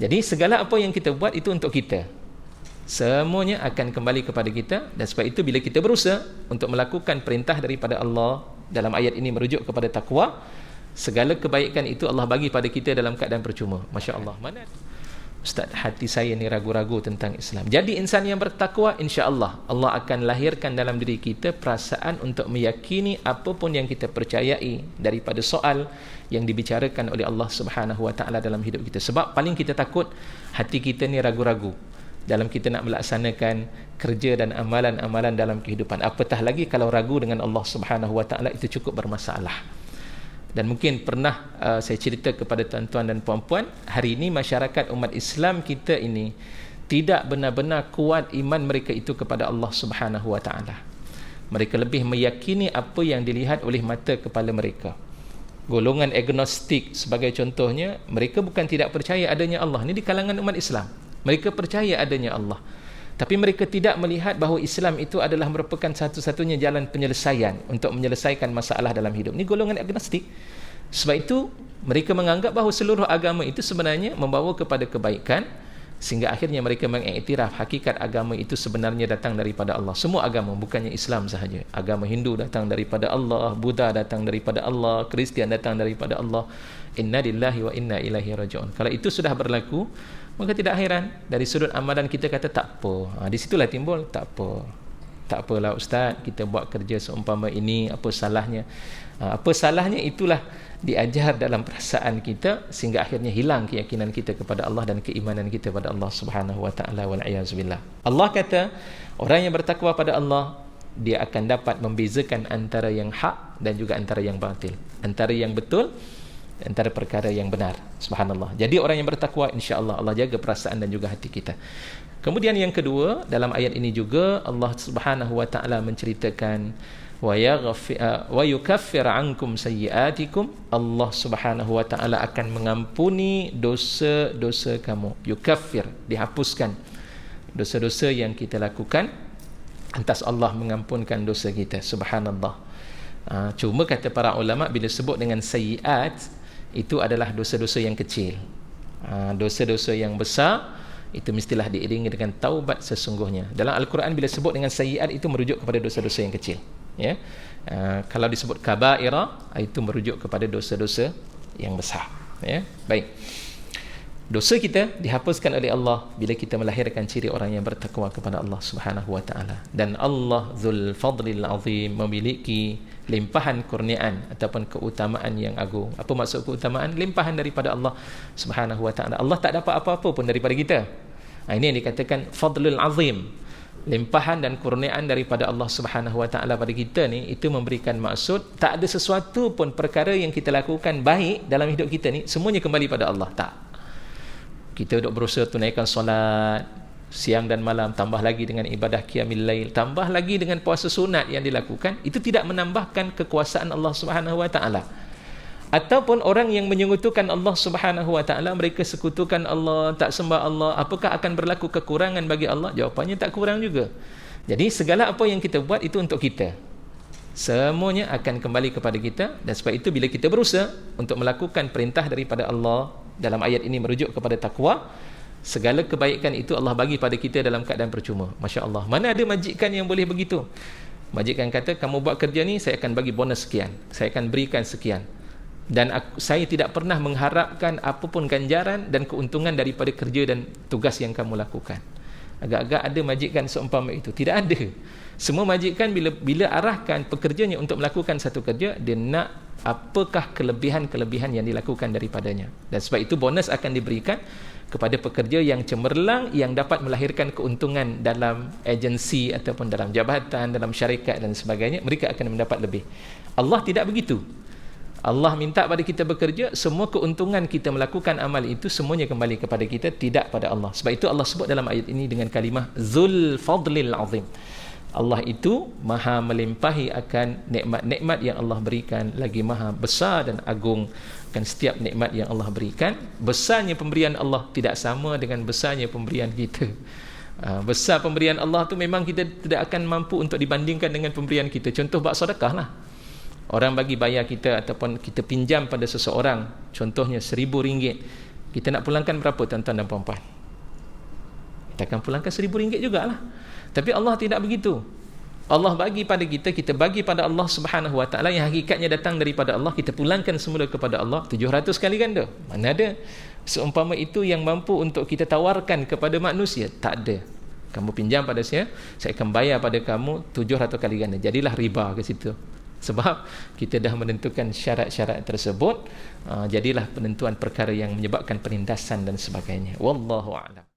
Jadi segala apa yang kita buat itu untuk kita. Semuanya akan kembali kepada kita, dan sebab itu bila kita berusaha untuk melakukan perintah daripada Allah, dalam ayat ini merujuk kepada takwa, segala kebaikan itu Allah bagi pada kita dalam keadaan percuma. Masya Allah. Mana Ustaz, hati saya ni ragu-ragu tentang Islam. Jadi insan yang bertakwa, insya-Allah Allah akan lahirkan dalam diri kita perasaan untuk meyakini apapun yang kita percayai daripada soal yang dibicarakan oleh Allah Subhanahu Wa Taala dalam hidup kita. Sebab paling kita takut hati kita ni ragu-ragu dalam kita nak melaksanakan kerja dan amalan-amalan dalam kehidupan. Apatah lagi kalau ragu dengan Allah Subhanahu Wa Taala, itu cukup bermasalah. Dan mungkin pernah saya cerita kepada tuan-tuan dan puan-puan, hari ini masyarakat umat Islam kita ini tidak benar-benar kuat iman mereka itu kepada Allah Subhanahu Wa Taala. Mereka lebih meyakini apa yang dilihat oleh mata kepala mereka. Golongan agnostik sebagai contohnya, mereka bukan tidak percaya adanya Allah. Ini di kalangan umat Islam. Mereka percaya adanya Allah, tapi mereka tidak melihat bahawa Islam itu adalah merupakan satu-satunya jalan penyelesaian untuk menyelesaikan masalah dalam hidup. Ini golongan agnostik. Sebab itu mereka menganggap bahawa seluruh agama itu sebenarnya membawa kepada kebaikan, sehingga akhirnya mereka mengiktiraf hakikat agama itu sebenarnya datang daripada Allah. Semua agama, bukannya Islam sahaja. Agama Hindu datang daripada Allah, Buddha datang daripada Allah, Kristian datang daripada Allah. Inna lillahi wa inna ilaihi raji'un. Kalau itu sudah berlaku, maka tidak heran dari sudut amalan kita kata tak apa. Di situlah timbul tak apa. Tak apalah Ustaz, kita buat kerja seumpama ini, apa salahnya? Apa salahnya itulah diajar dalam perasaan kita, sehingga akhirnya hilang keyakinan kita kepada Allah dan keimanan kita pada Allah Subhanahu Wa Taala, wal a'yazubillah. Allah kata, orang yang bertakwa pada Allah, dia akan dapat membezakan antara yang hak dan juga antara yang batil, antara yang betul, antara perkara yang benar. Subhanallah. Jadi orang yang bertakwa, insya-Allah Allah jaga perasaan dan juga hati kita. Kemudian yang kedua, dalam ayat ini juga Allah Subhanahu Wa Taala menceritakan wa yukaffir ankum sayyiatikum. Allah Subhanahu Wa Taala akan mengampuni dosa-dosa kamu. Yukaffir, dihapuskan dosa-dosa yang kita lakukan, lantas Allah mengampunkan dosa kita. Subhanallah. Cuma kata para ulama, bila sebut dengan sayyiat, itu adalah dosa-dosa yang kecil. Dosa-dosa yang besar itu mestilah diiringi dengan taubat sesungguhnya. Dalam Al-Quran bila sebut dengan sayyiat, itu merujuk kepada dosa-dosa yang kecil, ya. Kalau disebut kabaira, itu merujuk kepada dosa-dosa yang besar, ya. Baik, dosa kita dihapuskan oleh Allah bila kita melahirkan ciri orang yang bertakwa kepada Allah Subhanahu Wa Taala. Dan Allah Dzul Fadlil Azim, memiliki limpahan kurniaan ataupun keutamaan yang agung. Apa maksud keutamaan? Limpahan daripada Allah Subhanahu Wa Taala. Allah tak dapat apa-apa pun daripada kita. Ini yang dikatakan Fadlul Azim, limpahan dan kurniaan daripada Allah Subhanahu Wa Taala pada kita ni. Itu memberikan maksud tak ada sesuatu pun perkara yang kita lakukan baik dalam hidup kita ni semuanya kembali pada Allah. Tak. Kita duk berusaha tunaikan solat siang dan malam, tambah lagi dengan ibadah qiyamil lail, tambah lagi dengan puasa sunat yang dilakukan, itu tidak menambahkan kekuasaan Allah Subhanahu Wa Taala. Ataupun orang yang menyekutukan Allah Subhanahu Wa Taala, mereka sekutukan Allah, tak sembah Allah, apakah akan berlaku kekurangan bagi Allah? Jawapannya tak kurang juga. Jadi segala apa yang kita buat itu untuk kita. Semuanya akan kembali kepada kita, dan sebab itu bila kita berusaha untuk melakukan perintah daripada Allah, dalam ayat ini merujuk kepada takwa, segala kebaikan itu Allah bagi pada kita dalam keadaan percuma. Masya Allah. Mana ada majikan yang boleh begitu? Majikan kata, kamu buat kerja ni, saya akan bagi bonus sekian, saya akan berikan sekian, dan saya tidak pernah mengharapkan apapun ganjaran dan keuntungan daripada kerja dan tugas yang kamu lakukan. Agak-agak ada majikan seumpama itu? Tidak ada. Semua majikan bila arahkan pekerjanya untuk melakukan satu kerja, dia nak apakah kelebihan-kelebihan yang dilakukan daripadanya. Dan sebab itu bonus akan diberikan kepada pekerja yang cemerlang, yang dapat melahirkan keuntungan dalam agensi ataupun dalam jabatan, dalam syarikat dan sebagainya. Mereka akan mendapat lebih. Allah tidak begitu. Allah minta pada kita bekerja, semua keuntungan kita melakukan amal itu semuanya kembali kepada kita, tidak pada Allah. Sebab itu Allah sebut dalam ayat ini dengan kalimah Dzul Fadlil Azim. Allah itu maha melimpahi akan nikmat-nikmat yang Allah berikan, lagi maha besar dan agung akan setiap nikmat yang Allah berikan. Besarnya pemberian Allah tidak sama dengan besarnya pemberian kita. Besar pemberian Allah tu memang kita tidak akan mampu untuk dibandingkan dengan pemberian kita. Contoh buat sedekah lah. Orang bagi bayar kita ataupun kita pinjam pada seseorang, contohnya RM1,000, Kita nak pulangkan berapa tuan-tuan dan puan-puan? Kita akan pulangkan RM1,000 jugalah. Tapi Allah tidak begitu. Allah bagi pada kita, kita bagi pada Allah Subhanahu Wa Taala yang hakikatnya datang daripada Allah, kita pulangkan semula kepada Allah 700 kali ganda. Mana ada seumpama itu yang mampu untuk kita tawarkan kepada manusia? Tak ada. Kamu pinjam pada saya akan bayar pada kamu 700 kali ganda. Jadilah riba ke situ. Sebab kita dah menentukan syarat-syarat tersebut, jadilah penentuan perkara yang menyebabkan penindasan dan sebagainya. Wallahu a'lam.